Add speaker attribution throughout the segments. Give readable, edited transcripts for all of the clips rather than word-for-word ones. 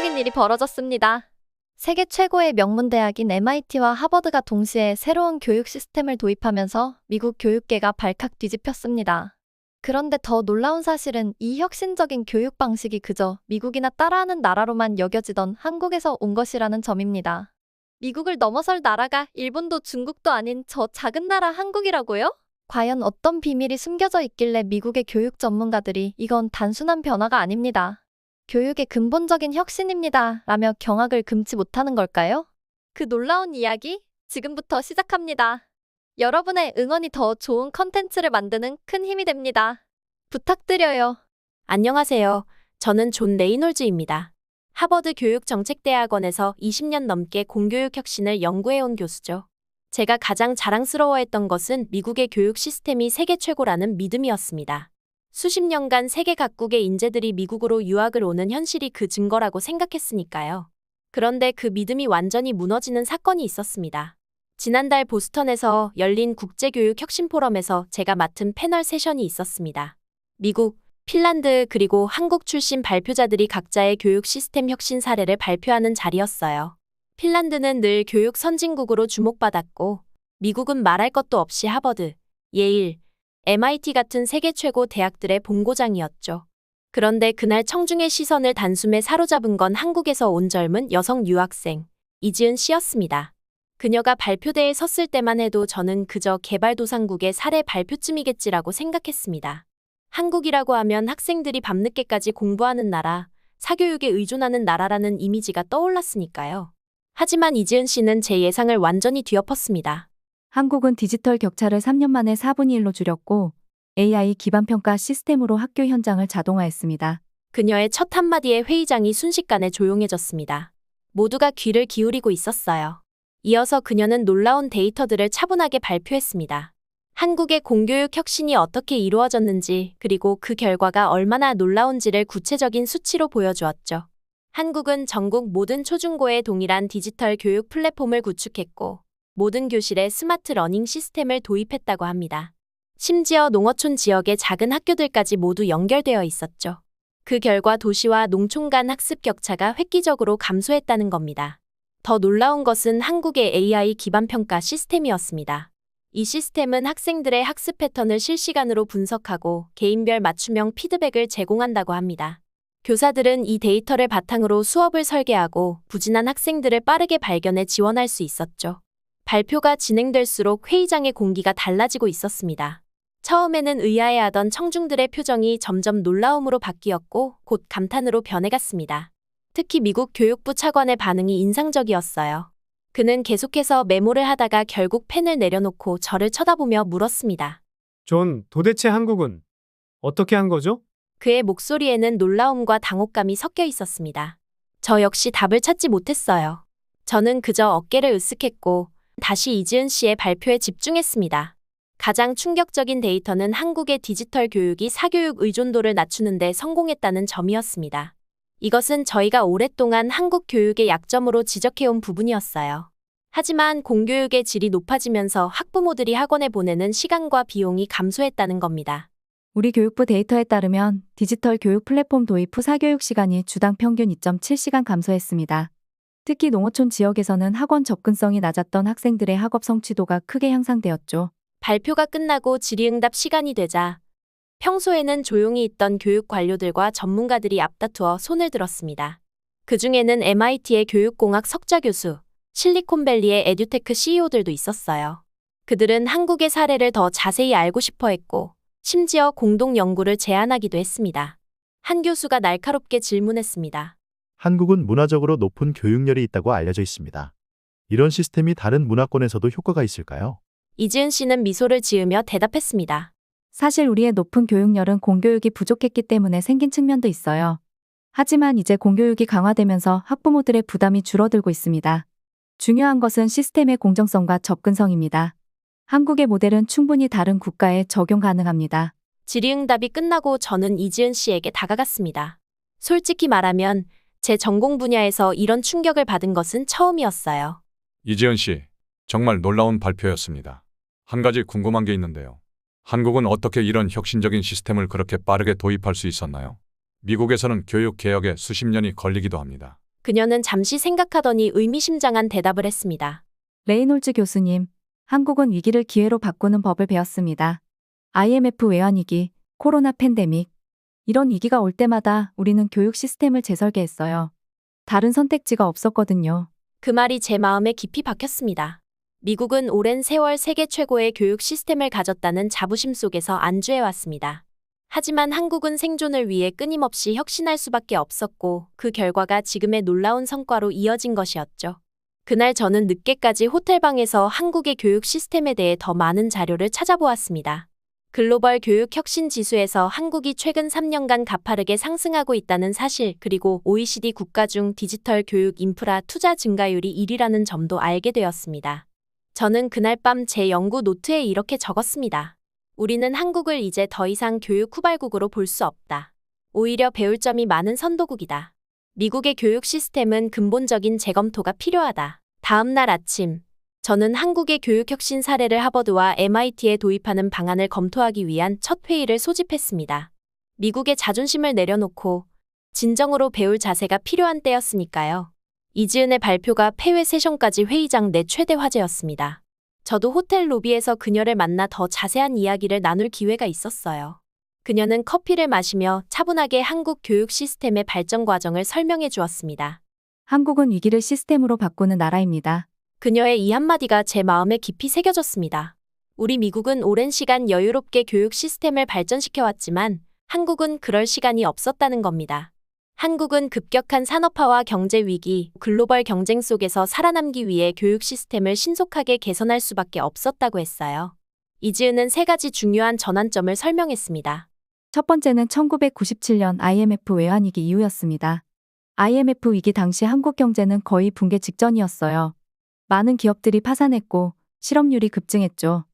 Speaker 1: 혁신적인 일이 벌어졌습니다. 세계 최고의 명문 대학인 MIT와 하버드가 동시에 새로운 교육 시스템을 도입하면서 미국 교육계가 발칵 뒤집혔습니다. 그런데 더 놀라운 사실은 이 혁신적인 교육 방식이 그저 미국이나 따라하는 나라로만 여겨지던 한국에서 온 것이라는 점입니다. 미국을 넘어설 나라가 일본도 중국도 아닌 저 작은 나라 한국이라고요? 과연 어떤 비밀이 숨겨져 있길래 미국의 교육 전문가들이 이건 단순한 변화가 아닙니다. 교육의 근본적인 혁신입니다. 라며 경악을 금치 못하는 걸까요? 그 놀라운 이야기 지금부터 시작합니다. 여러분의 응원이 더 좋은 컨텐츠를 만드는 큰 힘이 됩니다. 부탁드려요.
Speaker 2: 안녕하세요. 저는 존 레이놀즈입니다. 하버드 교육정책대학원에서 20년 넘게 공교육 혁신을 연구해온 교수죠. 제가 가장 자랑스러워했던 것은 미국의 교육 시스템이 세계 최고라는 믿음이었습니다. 수십 년간 세계 각국의 인재들이 미국으로 유학을 오는 현실이 그 증거라고 생각했으니까요. 그런데 그 믿음이 완전히 무너지는 사건이 있었습니다. 지난달 보스턴에서 열린 국제교육 혁신 포럼에서 제가 맡은 패널 세션이 있었습니다. 미국, 핀란드 그리고 한국 출신 발표자들이 각자의 교육 시스템 혁신 사례를 발표하는 자리였어요. 핀란드는 늘 교육 선진국으로 주목받았고 미국은 말할 것도 없이 하버드, 예일, MIT 같은 세계 최고 대학들의 본고장이었죠. 그런데 그날 청중의 시선을 단숨에 사로잡은 건 한국에서 온 젊은 여성 유학생 이지은 씨였습니다. 그녀가 발표대에 섰을 때만 해도 저는 그저 개발도상국의 사례 발표쯤이겠지라고 생각했습니다. 한국이라고 하면 학생들이 밤늦게까지 공부하는 나라, 사교육에 의존하는 나라라는 이미지가 떠올랐으니까요. 하지만 이지은 씨는 제 예상을 완전히 뒤엎었습니다.
Speaker 3: 한국은 디지털 격차를 3년 만에 4분의 1로 줄였고 AI 기반 평가 시스템으로 학교 현장을 자동화했습니다.
Speaker 2: 그녀의 첫 한마디에 회의장이 순식간에 조용해졌습니다. 모두가 귀를 기울이고 있었어요. 이어서 그녀는 놀라운 데이터들을 차분하게 발표했습니다. 한국의 공교육 혁신이 어떻게 이루어졌는지 그리고 그 결과가 얼마나 놀라운지를 구체적인 수치로 보여주었죠. 한국은 전국 모든 초중고에 동일한 디지털 교육 플랫폼을 구축했고 모든 교실에 스마트 러닝 시스템을 도입했다고 합니다. 심지어 농어촌 지역의 작은 학교들까지 모두 연결되어 있었죠. 그 결과 도시와 농촌 간 학습 격차가 획기적으로 감소했다는 겁니다. 더 놀라운 것은 한국의 AI 기반 평가 시스템이었습니다. 이 시스템은 학생들의 학습 패턴을 실시간으로 분석하고 개인별 맞춤형 피드백을 제공한다고 합니다. 교사들은 이 데이터를 바탕으로 수업을 설계하고 부진한 학생들을 빠르게 발견해 지원할 수 있었죠. 발표가 진행될수록 회의장의 공기가 달라지고 있었습니다. 처음에는 의아해하던 청중들의 표정이 점점 놀라움으로 바뀌었고 곧 감탄으로 변해갔습니다. 특히 미국 교육부 차관의 반응이 인상적이었어요. 그는 계속해서 메모를 하다가 결국 펜을 내려놓고 저를 쳐다보며 물었습니다.
Speaker 4: 존, 도대체 한국은 어떻게 한 거죠?
Speaker 2: 그의 목소리에는 놀라움과 당혹감이 섞여 있었습니다. 저 역시 답을 찾지 못했어요. 저는 그저 어깨를 으쓱했고 다시 이지은 씨의 발표에 집중했습니다. 가장 충격적인 데이터는 한국의 디지털 교육이 사교육 의존도를 낮추는 데 성공했다는 점이었습니다. 이것은 저희가 오랫동안 한국 교육의 약점으로 지적해온 부분이었어요. 하지만 공교육의 질이 높아지면서 학부모들이 학원에 보내는 시간과 비용이 감소했다는 겁니다.
Speaker 3: 우리 교육부 데이터에 따르면 디지털 교육 플랫폼 도입 후 사교육 시간이 주당 평균 2.7시간 감소했습니다. 특히 농어촌 지역에서는 학원 접근성이 낮았던 학생들의 학업 성취도가 크게 향상되었죠.
Speaker 2: 발표가 끝나고 질의응답 시간이 되자 평소에는 조용히 있던 교육 관료들과 전문가들이 앞다투어 손을 들었습니다. 그 중에는 MIT의 교육공학 석좌 교수, 실리콘밸리의 에듀테크 CEO들도 있었어요. 그들은 한국의 사례를 더 자세히 알고 싶어 했고 심지어 공동 연구를 제안하기도 했습니다. 한 교수가 날카롭게 질문했습니다.
Speaker 5: 한국은 문화적으로 높은 교육열이 있다고 알려져 있습니다. 이런 시스템이 다른 문화권에서도 효과가 있을까요?
Speaker 2: 이지은 씨는 미소를 지으며 대답했습니다.
Speaker 3: 사실 우리의 높은 교육열은 공교육이 부족했기 때문에 생긴 측면도 있어요. 하지만 이제 공교육이 강화되면서 학부모들의 부담이 줄어들고 있습니다. 중요한 것은 시스템의 공정성과 접근성입니다. 한국의 모델은 충분히 다른 국가에 적용 가능합니다.
Speaker 2: 질의응답이 끝나고 저는 이지은 씨에게 다가갔습니다. 솔직히 말하면 제 전공 분야에서 이런 충격을 받은 것은 처음이었어요.
Speaker 6: 이지은 씨, 정말 놀라운 발표였습니다. 한 가지 궁금한 게 있는데요. 한국은 어떻게 이런 혁신적인 시스템을 그렇게 빠르게 도입할 수 있었나요? 미국에서는 교육 개혁에 수십 년이 걸리기도 합니다.
Speaker 2: 그녀는 잠시 생각하더니 의미심장한 대답을 했습니다.
Speaker 3: 레이놀즈 교수님, 한국은 위기를 기회로 바꾸는 법을 배웠습니다. IMF 외환위기, 코로나 팬데믹. 이런 위기가 올 때마다 우리는 교육 시스템을 재설계했어요. 다른 선택지가 없었거든요.
Speaker 2: 그 말이 제 마음에 깊이 박혔습니다. 미국은 오랜 세월 세계 최고의 교육 시스템을 가졌다는 자부심 속에서 안주해왔습니다. 하지만 한국은 생존을 위해 끊임없이 혁신할 수밖에 없었고 그 결과가 지금의 놀라운 성과로 이어진 것이었죠. 그날 저는 늦게까지 호텔방에서 한국의 교육 시스템에 대해 더 많은 자료를 찾아보았습니다. 글로벌 교육 혁신 지수에서 한국이 최근 3년간 가파르게 상승하고 있다는 사실, 그리고 OECD 국가 중 디지털 교육 인프라 투자 증가율이 1위라는 점도 알게 되었습니다. 저는 그날 밤 제 연구 노트에 이렇게 적었습니다. 우리는 한국을 이제 더 이상 교육 후발국으로 볼 수 없다. 오히려 배울 점이 많은 선도국이다. 미국의 교육 시스템은 근본적인 재검토가 필요하다. 다음 날 아침, 저는 한국의 교육혁신 사례를 하버드와 MIT에 도입하는 방안을 검토하기 위한 첫 회의를 소집했습니다. 미국의 자존심을 내려놓고 진정으로 배울 자세가 필요한 때였으니까요. 이지은의 발표가 폐회 세션까지 회의장 내 최대 화제였습니다. 저도 호텔 로비에서 그녀를 만나 더 자세한 이야기를 나눌 기회가 있었어요. 그녀는 커피를 마시며 차분하게 한국 교육 시스템의 발전 과정을 설명해 주었습니다.
Speaker 3: 한국은 위기를 시스템으로 바꾸는 나라입니다.
Speaker 2: 그녀의 이 한마디가 제 마음에 깊이 새겨졌습니다. 우리 미국은 오랜 시간 여유롭게 교육 시스템을 발전시켜왔지만 한국은 그럴 시간이 없었다는 겁니다. 한국은 급격한 산업화와 경제 위기, 글로벌 경쟁 속에서 살아남기 위해 교육 시스템을 신속하게 개선할 수밖에 없었다고 했어요. 이지은은 3가지 중요한 전환점을 설명했습니다.
Speaker 3: 첫 번째는 1997년 IMF 외환위기 이후였습니다. IMF 위기 당시 한국 경제는 거의 붕괴 직전이었어요. 많은 기업들이 파산했고 실업률이 급증했죠.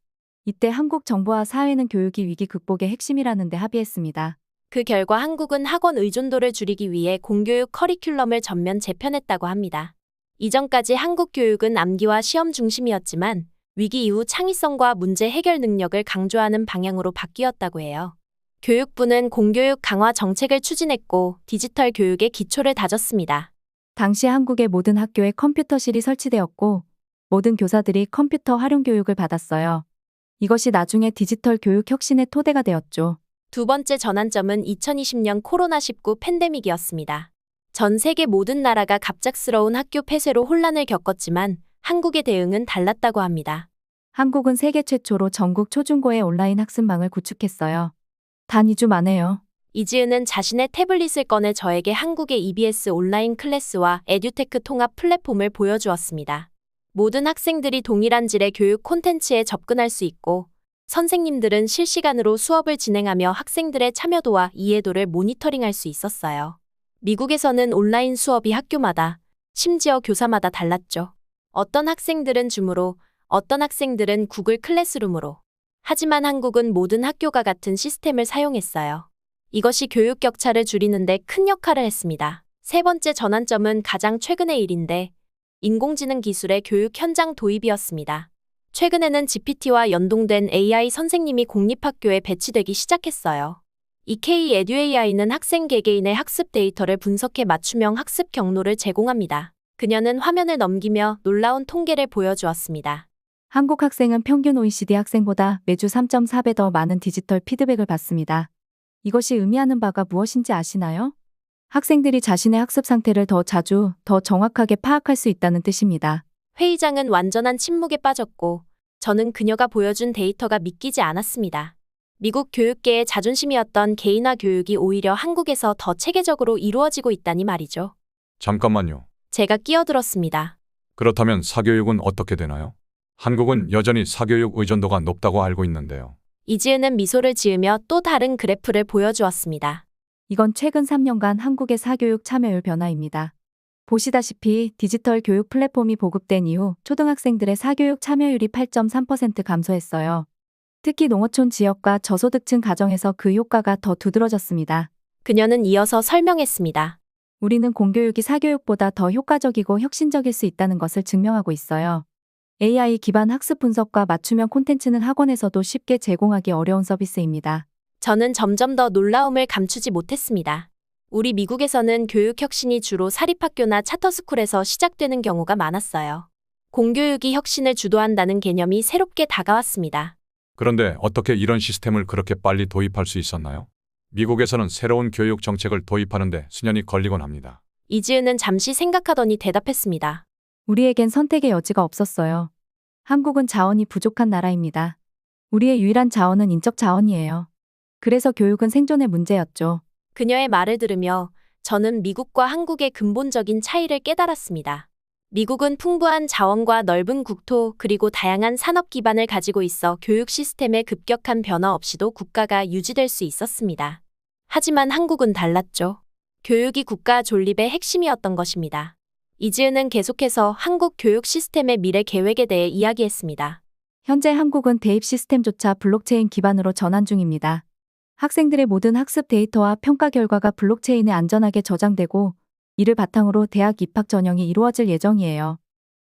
Speaker 3: 이때 한국 정부와 사회는 교육이 위기 극복의 핵심이라는 데 합의했습니다.
Speaker 2: 그 결과 한국은 학원 의존도를 줄이기 위해 공교육 커리큘럼을 전면 재편했다고 합니다. 이전까지 한국 교육은 암기와 시험 중심이었지만 위기 이후 창의성과 문제 해결 능력을 강조하는 방향으로 바뀌었다고 해요. 교육부는 공교육 강화 정책을 추진했고 디지털 교육의 기초를 다졌습니다.
Speaker 3: 당시 한국의 모든 학교에 컴퓨터실이 설치되었고 모든 교사들이 컴퓨터 활용 교육을 받았어요. 이것이 나중에 디지털 교육 혁신의 토대가 되었죠.
Speaker 2: 두 번째 전환점은 2020년 코로나19 팬데믹이었습니다. 전 세계 모든 나라가 갑작스러운 학교 폐쇄로 혼란을 겪었지만 한국의 대응은 달랐다고 합니다.
Speaker 3: 한국은 세계 최초로 전국 초중고의 온라인 학습망을 구축했어요. 단 2주 만에요.
Speaker 2: 이지은은 자신의 태블릿을 꺼내 저에게 한국의 EBS 온라인 클래스와 에듀테크 통합 플랫폼을 보여주었습니다. 모든 학생들이 동일한 질의 교육 콘텐츠에 접근할 수 있고 선생님들은 실시간으로 수업을 진행하며 학생들의 참여도와 이해도를 모니터링할 수 있었어요. 미국에서는 온라인 수업이 학교마다, 심지어 교사마다 달랐죠. 어떤 학생들은 줌으로, 어떤 학생들은 구글 클래스룸으로. 하지만 한국은 모든 학교가 같은 시스템을 사용했어요. 이것이 교육 격차를 줄이는데 큰 역할을 했습니다. 세 번째 전환점은 가장 최근의 일인데 인공지능 기술의 교육 현장 도입이었습니다. 최근에는 GPT와 연동된 AI 선생님이 공립학교에 배치되기 시작했어요. EK EduAI는 학생 개개인의 학습 데이터를 분석해 맞춤형 학습 경로를 제공합니다. 그녀는 화면을 넘기며 놀라운 통계를 보여주었습니다.
Speaker 3: 한국 학생은 평균 OECD 학생보다 매주 3.4배 더 많은 디지털 피드백을 받습니다. 이것이 의미하는 바가 무엇인지 아시나요? 학생들이 자신의 학습 상태를 더 자주, 더 정확하게 파악할 수 있다는 뜻입니다.
Speaker 2: 회의장은 완전한 침묵에 빠졌고 저는 그녀가 보여준 데이터가 믿기지 않았습니다. 미국 교육계의 자존심이었던 개인화 교육이 오히려 한국에서 더 체계적으로 이루어지고 있다니 말이죠.
Speaker 6: 잠깐만요.
Speaker 2: 제가 끼어들었습니다.
Speaker 6: 그렇다면 사교육은 어떻게 되나요? 한국은 여전히 사교육 의존도가 높다고 알고 있는데요.
Speaker 2: 이지은은 미소를 지으며 또 다른 그래프를 보여주었습니다.
Speaker 3: 이건 최근 3년간 한국의 사교육 참여율 변화입니다. 보시다시피 디지털 교육 플랫폼이 보급된 이후 초등학생들의 사교육 참여율이 8.3% 감소했어요. 특히 농어촌 지역과 저소득층 가정에서 그 효과가 더 두드러졌습니다.
Speaker 2: 그녀는 이어서 설명했습니다.
Speaker 3: 우리는 공교육이 사교육보다 더 효과적이고 혁신적일 수 있다는 것을 증명하고 있어요. AI 기반 학습 분석과 맞춤형 콘텐츠는 학원에서도 쉽게 제공하기 어려운 서비스입니다.
Speaker 2: 저는 점점 더 놀라움을 감추지 못했습니다. 우리 미국에서는 교육 혁신이 주로 사립학교나 차터스쿨에서 시작되는 경우가 많았어요. 공교육이 혁신을 주도한다는 개념이 새롭게 다가왔습니다.
Speaker 6: 그런데 어떻게 이런 시스템을 그렇게 빨리 도입할 수 있었나요? 미국에서는 새로운 교육 정책을 도입하는데 수년이 걸리곤 합니다.
Speaker 2: 이지은은 잠시 생각하더니 대답했습니다.
Speaker 3: 우리에겐 선택의 여지가 없었어요. 한국은 자원이 부족한 나라입니다. 우리의 유일한 자원은 인적 자원이에요. 그래서 교육은 생존의 문제였죠.
Speaker 2: 그녀의 말을 들으며 저는 미국과 한국의 근본적인 차이를 깨달았습니다. 미국은 풍부한 자원과 넓은 국토 그리고 다양한 산업 기반을 가지고 있어 교육 시스템의 급격한 변화 없이도 국가가 유지될 수 있었습니다. 하지만 한국은 달랐죠. 교육이 국가 존립의 핵심이었던 것입니다. 이지은은 계속해서 한국 교육 시스템의 미래 계획에 대해 이야기했습니다.
Speaker 3: 현재 한국은 대입 시스템조차 블록체인 기반으로 전환 중입니다. 학생들의 모든 학습 데이터와 평가 결과가 블록체인에 안전하게 저장되고 이를 바탕으로 대학 입학 전형이 이루어질 예정이에요.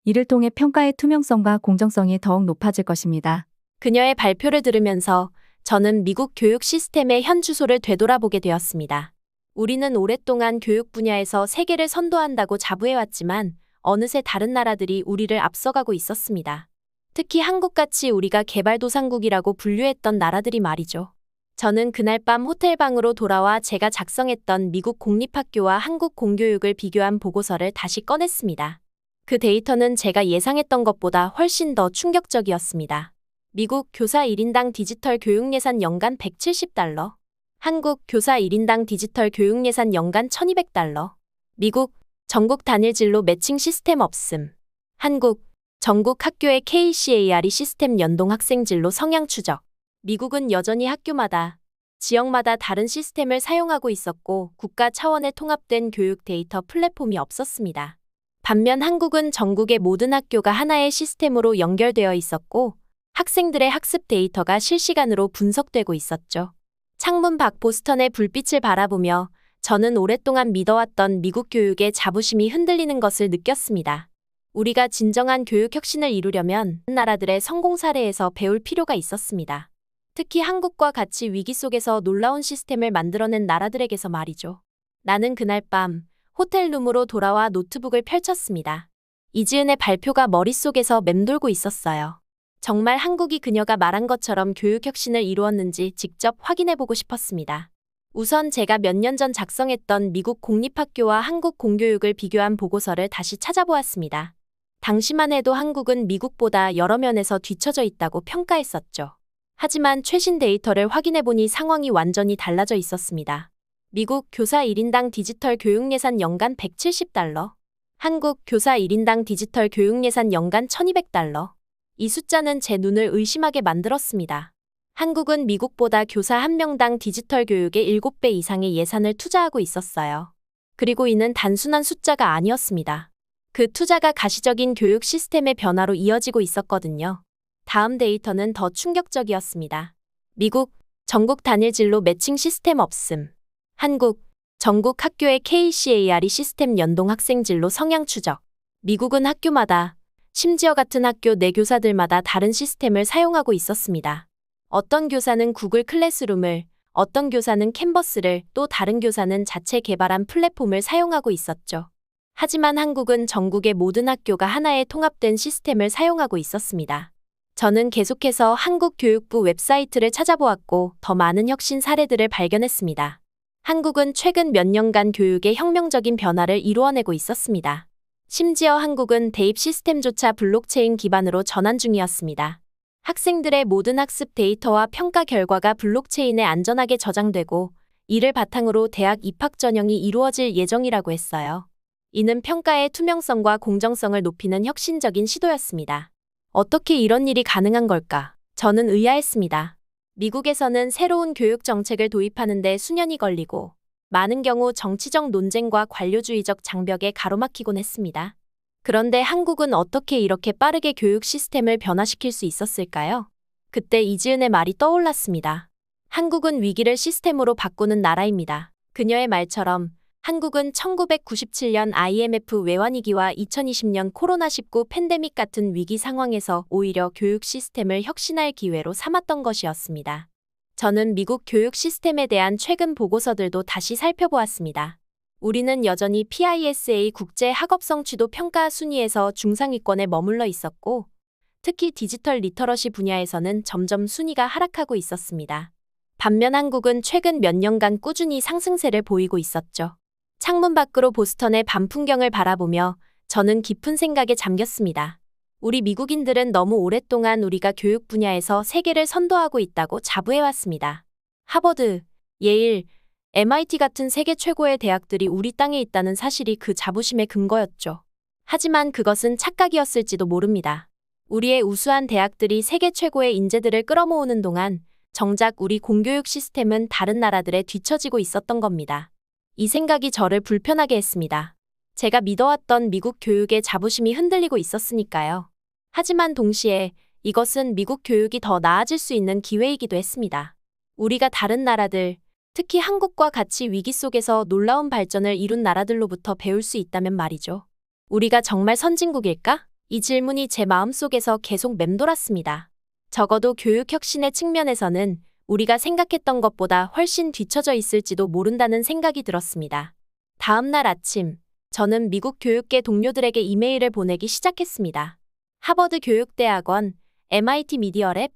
Speaker 3: 이를 통해 평가의 투명성과 공정성이 더욱 높아질 것입니다.
Speaker 2: 그녀의 발표를 들으면서 저는 미국 교육 시스템의 현 주소를 되돌아보게 되었습니다. 우리는 오랫동안 교육 분야에서 세계를 선도한다고 자부해왔지만 어느새 다른 나라들이 우리를 앞서가고 있었습니다. 특히 한국같이 우리가 개발도상국이라고 분류했던 나라들이 말이죠. 저는 그날 밤 호텔방으로 돌아와 제가 작성했던 미국 공립학교와 한국 공교육을 비교한 보고서를 다시 꺼냈습니다. 그 데이터는 제가 예상했던 것보다 훨씬 더 충격적이었습니다. 미국 교사 1인당 디지털 교육 예산 연간 $170, 한국 교사 1인당 디지털 교육 예산 연간 $1200, 미국 전국 단일 진로 매칭 시스템 없음, 한국 전국 학교의 KCARE 시스템 연동 학생 진로 성향 추적. 미국은 여전히 학교마다, 지역마다 다른 시스템을 사용하고 있었고 국가 차원의 통합된 교육 데이터 플랫폼이 없었습니다. 반면 한국은 전국의 모든 학교가 하나의 시스템으로 연결되어 있었고 학생들의 학습 데이터가 실시간으로 분석되고 있었죠. 창문 밖 보스턴의 불빛을 바라보며 저는 오랫동안 믿어왔던 미국 교육의 자부심이 흔들리는 것을 느꼈습니다. 우리가 진정한 교육 혁신을 이루려면 나라들의 성공 사례에서 배울 필요가 있었습니다. 특히 한국과 같이 위기 속에서 놀라운 시스템을 만들어낸 나라들에게서 말이죠. 나는 그날 밤 호텔룸으로 돌아와 노트북을 펼쳤습니다. 이지은의 발표가 머릿속에서 맴돌고 있었어요. 정말 한국이 그녀가 말한 것처럼 교육 혁신을 이루었는지 직접 확인해보고 싶었습니다. 우선 제가 몇 년 전 작성했던 미국 공립학교와 한국 공교육을 비교한 보고서를 다시 찾아보았습니다. 당시만 해도 한국은 미국보다 여러 면에서 뒤처져 있다고 평가했었죠. 하지만 최신 데이터를 확인해보니 상황이 완전히 달라져 있었습니다. 미국 교사 1인당 디지털 교육 예산 연간 $170, 한국 교사 1인당 디지털 교육 예산 연간 $1200. 이 숫자는 제 눈을 의심하게 만들었습니다. 한국은 미국보다 교사 한 명당 디지털 교육에 7배 이상의 예산을 투자하고 있었어요. 그리고 이는 단순한 숫자가 아니었습니다. 그 투자가 가시적인 교육 시스템의 변화로 이어지고 있었거든요. 다음 데이터는 더 충격적이었습니다. 미국 전국 단일 진로 매칭 시스템 없음. 한국 전국 학교의 KCARE 시스템 연동 학생 진로 성향 추적. 미국은 학교마다, 심지어 같은 학교 내 교사들마다 다른 시스템을 사용하고 있었습니다. 어떤 교사는 구글 클래스룸을, 어떤 교사는 캔버스를, 또 다른 교사는 자체 개발한 플랫폼을 사용하고 있었죠. 하지만 한국은 전국의 모든 학교가 하나의 통합된 시스템을 사용하고 있었습니다. 저는 계속해서 한국 교육부 웹사이트를 찾아보았고 더 많은 혁신 사례들을 발견했습니다. 한국은 최근 몇 년간 교육의 혁명적인 변화를 이루어내고 있었습니다. 심지어 한국은 대입 시스템조차 블록체인 기반으로 전환 중이었습니다. 학생들의 모든 학습 데이터와 평가 결과가 블록체인에 안전하게 저장되고 이를 바탕으로 대학 입학 전형이 이루어질 예정이라고 했어요. 이는 평가의 투명성과 공정성을 높이는 혁신적인 시도였습니다. 어떻게 이런 일이 가능한 걸까? 저는 의아했습니다. 미국에서는 새로운 교육 정책을 도입하는 데 수년이 걸리고 많은 경우 정치적 논쟁과 관료주의적 장벽에 가로막히곤 했습니다. 그런데 한국은 어떻게 이렇게 빠르게 교육 시스템을 변화시킬 수 있었을까요? 그때 이지은의 말이 떠올랐습니다. 한국은 위기를 시스템으로 바꾸는 나라입니다. 그녀의 말처럼 한국은 1997년 IMF 외환위기와 2020년 코로나19 팬데믹 같은 위기 상황에서 오히려 교육 시스템을 혁신할 기회로 삼았던 것이었습니다. 저는 미국 교육 시스템에 대한 최근 보고서들도 다시 살펴보았습니다. 우리는 여전히 PISA 국제 학업 성취도 평가 순위에서 중상위권에 머물러 있었고, 특히 디지털 리터러시 분야에서는 점점 순위가 하락하고 있었습니다. 반면 한국은 최근 몇 년간 꾸준히 상승세를 보이고 있었죠. 창문 밖으로 보스턴의 밤 풍경을 바라보며 저는 깊은 생각에 잠겼습니다. 우리 미국인들은 너무 오랫동안 우리가 교육 분야에서 세계를 선도하고 있다고 자부해왔습니다. 하버드, 예일, MIT 같은 세계 최고의 대학들이 우리 땅에 있다는 사실이 그 자부심의 근거였죠. 하지만 그것은 착각이었을지도 모릅니다. 우리의 우수한 대학들이 세계 최고의 인재들을 끌어모으는 동안 정작 우리 공교육 시스템은 다른 나라들에 뒤처지고 있었던 겁니다. 이 생각이 저를 불편하게 했습니다. 제가 믿어왔던 미국 교육의 자부심이 흔들리고 있었으니까요. 하지만 동시에 이것은 미국 교육이 더 나아질 수 있는 기회이기도 했습니다. 우리가 다른 나라들, 특히 한국과 같이 위기 속에서 놀라운 발전을 이룬 나라들로부터 배울 수 있다면 말이죠. 우리가 정말 선진국일까? 이 질문이 제 마음속에서 계속 맴돌았습니다. 적어도 교육 혁신의 측면에서는 우리가 생각했던 것보다 훨씬 뒤처져 있을지도 모른다는 생각이 들었습니다. 다음 날 아침, 저는 미국 교육계 동료들에게 이메일을 보내기 시작했습니다. 하버드 교육대학원, MIT 미디어랩,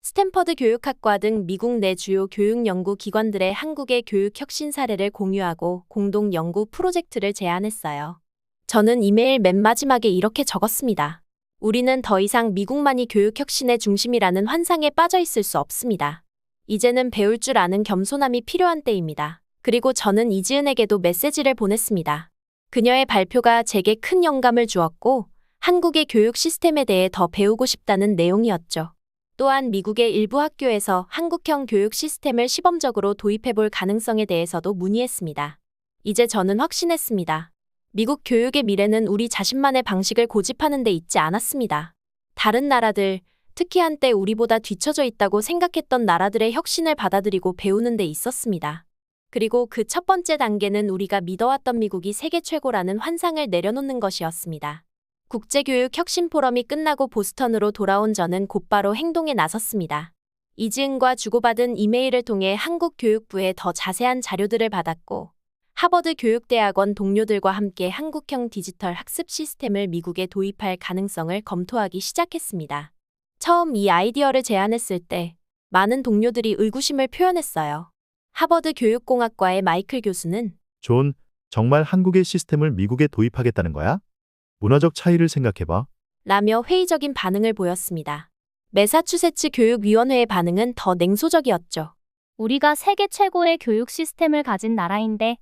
Speaker 2: 스탠퍼드 교육학과 등 미국 내 주요 교육 연구 기관들의 한국의 교육 혁신 사례를 공유하고 공동 연구 프로젝트를 제안했어요. 저는 이메일 맨 마지막에 이렇게 적었습니다. 우리는 더 이상 미국만이 교육 혁신의 중심이라는 환상에 빠져 있을 수 없습니다. 이제는 배울 줄 아는 겸손함이 필요한 때입니다. 그리고 저는 이지은에게도 메시지를 보냈습니다. 그녀의 발표가 제게 큰 영감을 주었고 한국의 교육 시스템에 대해 더 배우고 싶다는 내용이었죠. 또한 미국의 일부 학교에서 한국형 교육 시스템을 시범적으로 도입해볼 가능성에 대해서도 문의했습니다. 이제 저는 확신했습니다. 미국 교육의 미래는 우리 자신만의 방식을 고집하는 데 있지 않았습니다. 다른 나라들, 특히 한때 우리보다 뒤처져 있다고 생각했던 나라들의 혁신을 받아들이고 배우는 데 있었습니다. 그리고 그 첫 번째 단계는 우리가 믿어왔던 미국이 세계 최고라는 환상을 내려놓는 것이었습니다. 국제교육 혁신 포럼이 끝나고 보스턴으로 돌아온 저는 곧바로 행동에 나섰습니다. 이지은과 주고받은 이메일을 통해 한국 교육부에 더 자세한 자료들을 받았고 하버드 교육대학원 동료들과 함께 한국형 디지털 학습 시스템을 미국에 도입할 가능성을 검토하기 시작했습니다. 처음 이 아이디어를 제안했을 때 많은 동료들이 의구심을 표현했어요. 하버드 교육공학과의 마이클 교수는
Speaker 5: 존, 정말 한국의 시스템을 미국에 도입하겠다는 거야? 문화적 차이를 생각해봐.
Speaker 2: 라며 회의적인 반응을 보였습니다. 매사추세츠 교육위원회의 반응은 더 냉소적이었죠.
Speaker 7: 우리가 세계 최고의 교육 시스템을 가진 나라인데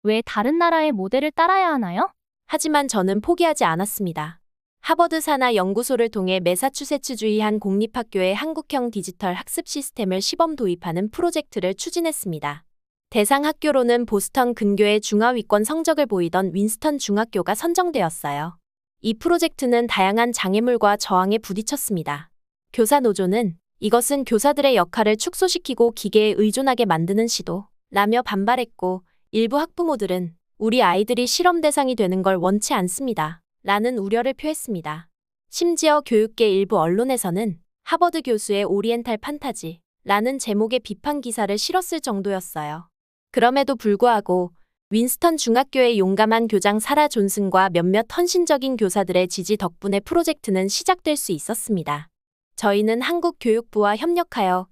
Speaker 7: 왜 다른 나라의 모델을 따라야 하나요?
Speaker 2: 하지만 저는 포기하지 않았습니다. 하버드 산하 연구소를 통해 매사추세츠주의 한 공립학교의 한국형 디지털 학습 시스템을 시범 도입하는 프로젝트를 추진했습니다. 대상 학교로는 보스턴 근교의 중하위권 성적을 보이던 윈스턴 중학교가 선정되었어요. 이 프로젝트는 다양한 장애물과 저항에 부딪혔습니다. 교사 노조는 이것은 교사들의 역할을 축소시키고 기계에 의존하게 만드는 시도라며 반발했고 일부 학부모들은 우리 아이들이 실험 대상이 되는 걸 원치 않습니다. 라는 우려를 표했습니다. 심지어 교육계 일부 언론에서는 하버드 교수의 오리엔탈 판타지라는 제목의 비판 기사를 실었을 정도였어요. 그럼에도 불구하고 윈스턴 중학교의 용감한 교장 사라 존슨과 몇몇 헌신적인 교사들의 지지 덕분에 프로젝트는 시작될 수 있었습니다. 저희는 한국 교육부와 협력하여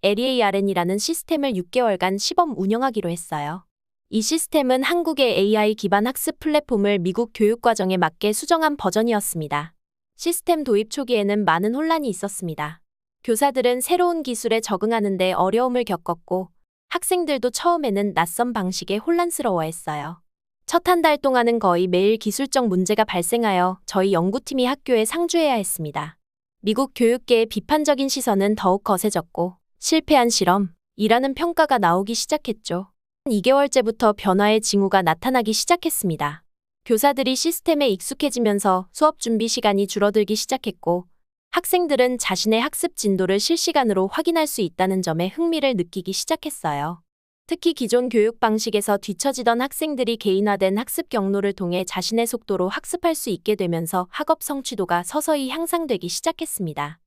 Speaker 2: KLEARN이라는 시스템을 6개월간 시범 운영하기로 했어요. 이 시스템은 한국의 AI 기반 학습 플랫폼을 미국 교육과정에 맞게 수정한 버전이었습니다. 시스템 도입 초기에는 많은 혼란이 있었습니다. 교사들은 새로운 기술에 적응하는 데 어려움을 겪었고 학생들도 처음에는 낯선 방식에 혼란스러워했어요. 첫 한 달 동안은 거의 매일 기술적 문제가 발생하여 저희 연구팀이 학교에 상주해야 했습니다. 미국 교육계의 비판적인 시선은 더욱 거세졌고 실패한 실험이라는 평가가 나오기 시작했죠. 2개월째부터 변화의 징후가 나타나기 시작했습니다. 교사들이 시스템에 익숙해지면서 수업 준비 시간이 줄어들기 시작했고 학생들은 자신의 학습 진도를 실시간으로 확인할 수 있다는 점에 흥미를 느끼기 시작했어요. 특히 기존 교육 방식에서 뒤처지던 학생들이 개인화된 학습 경로를 통해 자신의 속도로 학습할 수 있게 되면서 학업 성취도가 서서히 향상되기 시작했습니다.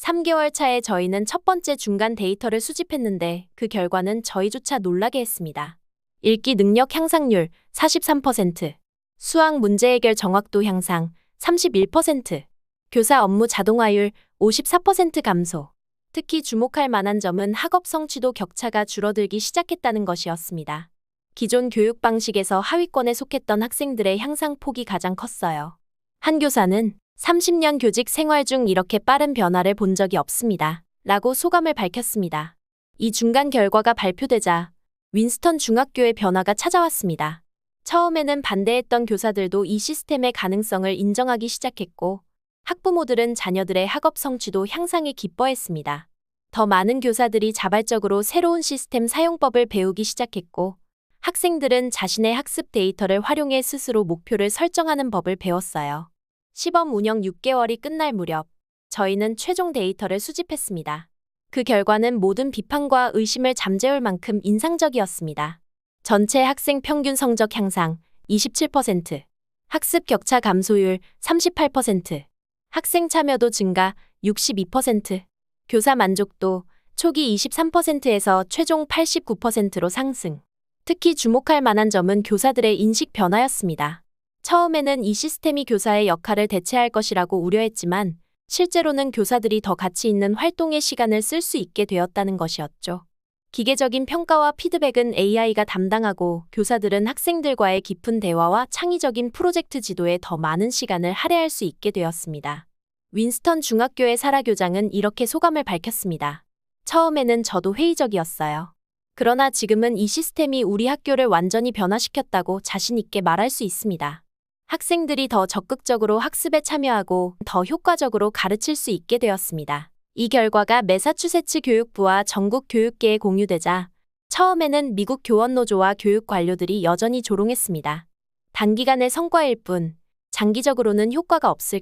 Speaker 2: 3개월 차에 저희는 첫 번째 중간 데이터를 수집했는데 그 결과는 저희조차 놀라게 했습니다. 읽기 능력 향상률 43%, 수학 문제 해결 정확도 향상 31%, 교사 업무 자동화율 54% 감소. 특히 주목할 만한 점은 학업 성취도 격차가 줄어들기 시작했다는 것이었습니다. 기존 교육 방식에서 하위권에 속했던 학생들의 향상폭이 가장 컸어요. 한 교사는 30년 교직 생활 중 이렇게 빠른 변화를 본 적이 없습니다. 라고 소감을 밝혔습니다. 이 중간 결과가 발표되자 윈스턴 중학교의 변화가 찾아왔습니다. 처음에는 반대했던 교사들도 이 시스템의 가능성을 인정하기 시작했고, 학부모들은 자녀들의 학업 성취도 향상에 기뻐했습니다. 더 많은 교사들이 자발적으로 새로운 시스템 사용법을 배우기 시작했고, 학생들은 자신의 학습 데이터를 활용해 스스로 목표를 설정하는 법을 배웠어요. 시범 운영 6개월이 끝날 무렵, 저희는 최종 데이터를 수집했습니다. 그 결과는 모든 비판과 의심을 잠재울 만큼 인상적이었습니다. 전체 학생 평균 성적 향상 27%, 학습 격차 감소율 38%, 학생 참여도 증가 62%, 교사 만족도 초기 23%에서 최종 89%로 상승. 특히 주목할 만한 점은 교사들의 인식 변화였습니다. 처음에는 이 시스템이 교사의 역할을 대체할 것이라고 우려했지만 실제로는 교사들이 더 가치 있는 활동의 시간을 쓸 수 있게 되었다는 것이었죠. 기계적인 평가와 피드백은 AI가 담당하고 교사들은 학생들과의 깊은 대화와 창의적인 프로젝트 지도에 더 많은 시간을 할애할 수 있게 되었습니다. 윈스턴 중학교의 사라 교장은 이렇게 소감을 밝혔습니다. 처음에는 저도 회의적이었어요. 그러나 지금은 이 시스템이 우리 학교를 완전히 변화시켰다고 자신 있게 말할 수 있습니다. 학생들이 더 적극적으로 학습에 참여하고 더 효과적으로 가르칠 수 있게 되었습니다. 이 결과가 매사추세츠 교육부와 전국 교육계에 공유되자 처음에는 미국 교원노조와 교육 관료들이 여전히 조롱했습니다. 단기간의 성과일 뿐 장기적으로는 효과가 없을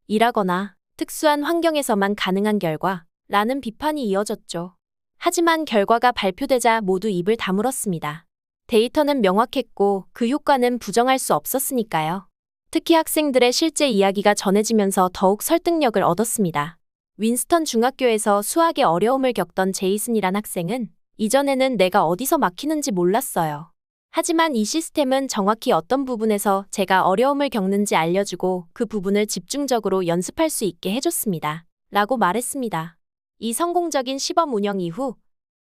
Speaker 2: 것이라거나 특수한 환경에서만 가능한 결과라는 비판이 이어졌죠. 하지만 결과가 발표되자 모두 입을 다물었습니다. 데이터는 명확했고 그 효과는 부정할 수 없었으니까요. 특히 학생들의 실제 이야기가 전해지면서 더욱 설득력을 얻었습니다. 윈스턴 중학교에서 수학에 어려움을 겪던 제이슨이란 학생은 이전에는 내가 어디서 막히는지 몰랐어요. 하지만 이 시스템은 정확히 어떤 부분에서 제가 어려움을 겪는지 알려주고 그 부분을 집중적으로 연습할 수 있게 해줬습니다. 라고 말했습니다. 이 성공적인 시범 운영 이후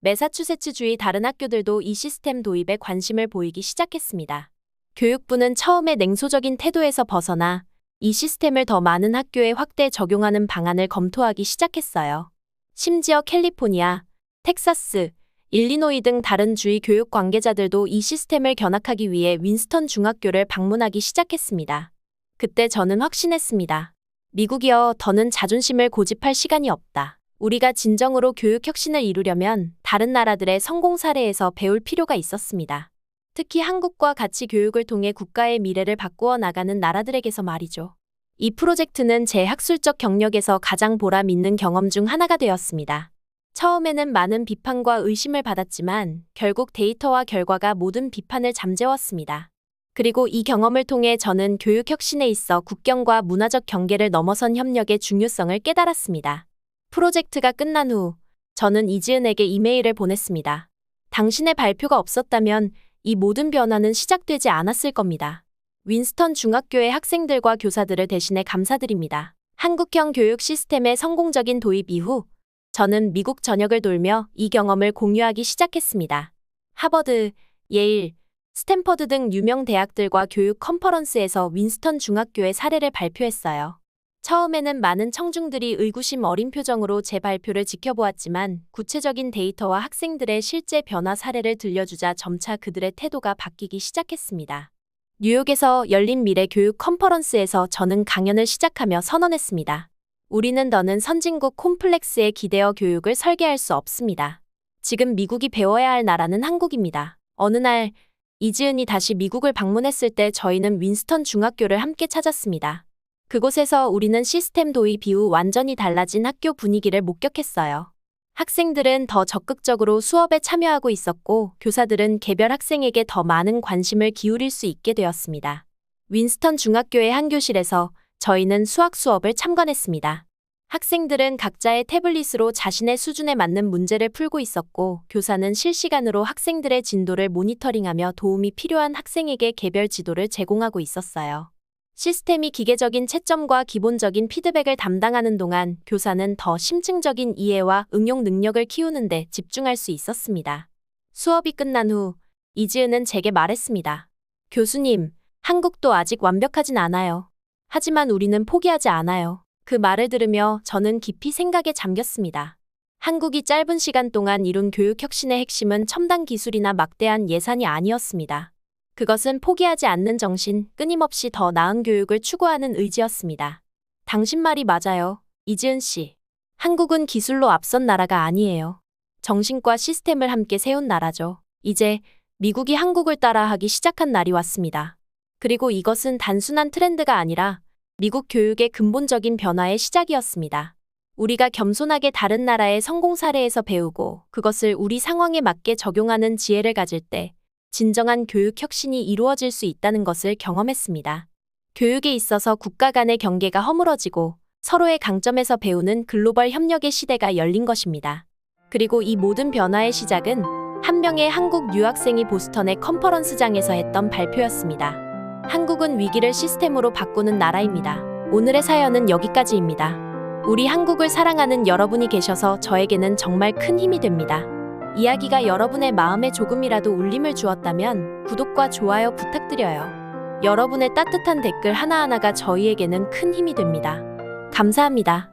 Speaker 2: 매사추세츠주의 다른 학교들도 이 시스템 도입에 관심을 보이기 시작했습니다. 교육부는 처음에 냉소적인 태도에서 벗어나 이 시스템을 더 많은 학교에 확대 적용하는 방안을 검토하기 시작했어요. 심지어 캘리포니아, 텍사스, 일리노이 등 다른 주의 교육 관계자들도 이 시스템을 견학하기 위해 윈스턴 중학교를 방문하기 시작했습니다. 그때 저는 확신했습니다. 미국이여, 더는 자존심을 고집할 시간이 없다. 우리가 진정으로 교육 혁신을 이루려면 다른 나라들의 성공 사례에서 배울 필요가 있었습니다. 특히 한국과 같이 교육을 통해 국가의 미래를 바꾸어 나가는 나라들에게서 말이죠. 이 프로젝트는 제 학술적 경력에서 가장 보람 있는 경험 중 하나가 되었습니다. 처음에는 많은 비판과 의심을 받았지만 결국 데이터와 결과가 모든 비판을 잠재웠습니다. 그리고 이 경험을 통해 저는 교육 혁신에 있어 국경과 문화적 경계를 넘어선 협력의 중요성을 깨달았습니다. 프로젝트가 끝난 후 저는 이지은에게 이메일을 보냈습니다. 당신의 발표가 없었다면 이 모든 변화는 시작되지 않았을 겁니다. 윈스턴 중학교의 학생들과 교사들을 대신해 감사드립니다. 한국형 교육 시스템의 성공적인 도입 이후 저는 미국 전역을 돌며 이 경험을 공유하기 시작했습니다. 하버드, 예일, 스탠퍼드 등 유명 대학들과 교육 컨퍼런스에서 윈스턴 중학교의 사례를 발표했어요. 처음에는 많은 청중들이 의구심 어린 표정으로 제 발표를 지켜보았지만 구체적인 데이터와 학생들의 실제 변화 사례를 들려주자 점차 그들의 태도가 바뀌기 시작했습니다. 뉴욕에서 열린 미래 교육 컨퍼런스에서 저는 강연을 시작하며 선언했습니다. 우리는 더는 선진국 콤플렉스에 기대어 교육을 설계할 수 없습니다. 지금 미국이 배워야 할 나라는 한국입니다. 어느 날 이지은이 다시 미국을 방문했을 때 저희는 윈스턴 중학교를 함께 찾았습니다. 그곳에서 우리는 시스템 도입 이후 완전히 달라진 학교 분위기를 목격했어요. 학생들은 더 적극적으로 수업에 참여하고 있었고 교사들은 개별 학생에게 더 많은 관심을 기울일 수 있게 되었습니다. 윈스턴 중학교의 한 교실에서 저희는 수학 수업을 참관했습니다. 학생들은 각자의 태블릿으로 자신의 수준에 맞는 문제를 풀고 있었고, 교사는 실시간으로 학생들의 진도를 모니터링하며 도움이 필요한 학생에게 개별 지도를 제공하고 있었어요. 시스템이 기계적인 채점과 기본적인 피드백을 담당하는 동안 교사는 더 심층적인 이해와 응용 능력을 키우는 데 집중할 수 있었습니다. 수업이 끝난 후 이지은은 제게 말했습니다. 교수님, 한국도 아직 완벽하진 않아요. 하지만 우리는 포기하지 않아요. 그 말을 들으며 저는 깊이 생각에 잠겼습니다. 한국이 짧은 시간 동안 이룬 교육 혁신의 핵심은 첨단 기술이나 막대한 예산이 아니었습니다. 그것은 포기하지 않는 정신, 끊임없이 더 나은 교육을 추구하는 의지였습니다. 당신 말이 맞아요, 이지은 씨. 한국은 기술로 앞선 나라가 아니에요. 정신과 시스템을 함께 세운 나라죠. 이제 미국이 한국을 따라하기 시작한 날이 왔습니다. 그리고 이것은 단순한 트렌드가 아니라 미국 교육의 근본적인 변화의 시작이었습니다. 우리가 겸손하게 다른 나라의 성공 사례에서 배우고 그것을 우리 상황에 맞게 적용하는 지혜를 가질 때 진정한 교육 혁신이 이루어질 수 있다는 것을 경험했습니다. 교육에 있어서 국가 간의 경계가 허물어지고 서로의 강점에서 배우는 글로벌 협력의 시대가 열린 것입니다. 그리고 이 모든 변화의 시작은 한 명의 한국 유학생이 보스턴의 컨퍼런스장에서 했던 발표였습니다. 한국은 위기를 시스템으로 바꾸는 나라입니다. 오늘의 사연은 여기까지입니다. 우리 한국을 사랑하는 여러분이 계셔서 저에게는 정말 큰 힘이 됩니다. 이야기가 여러분의 마음에 조금이라도 울림을 주었다면 구독과 좋아요 부탁드려요. 여러분의 따뜻한 댓글 하나하나가 저희에게는 큰 힘이 됩니다. 감사합니다.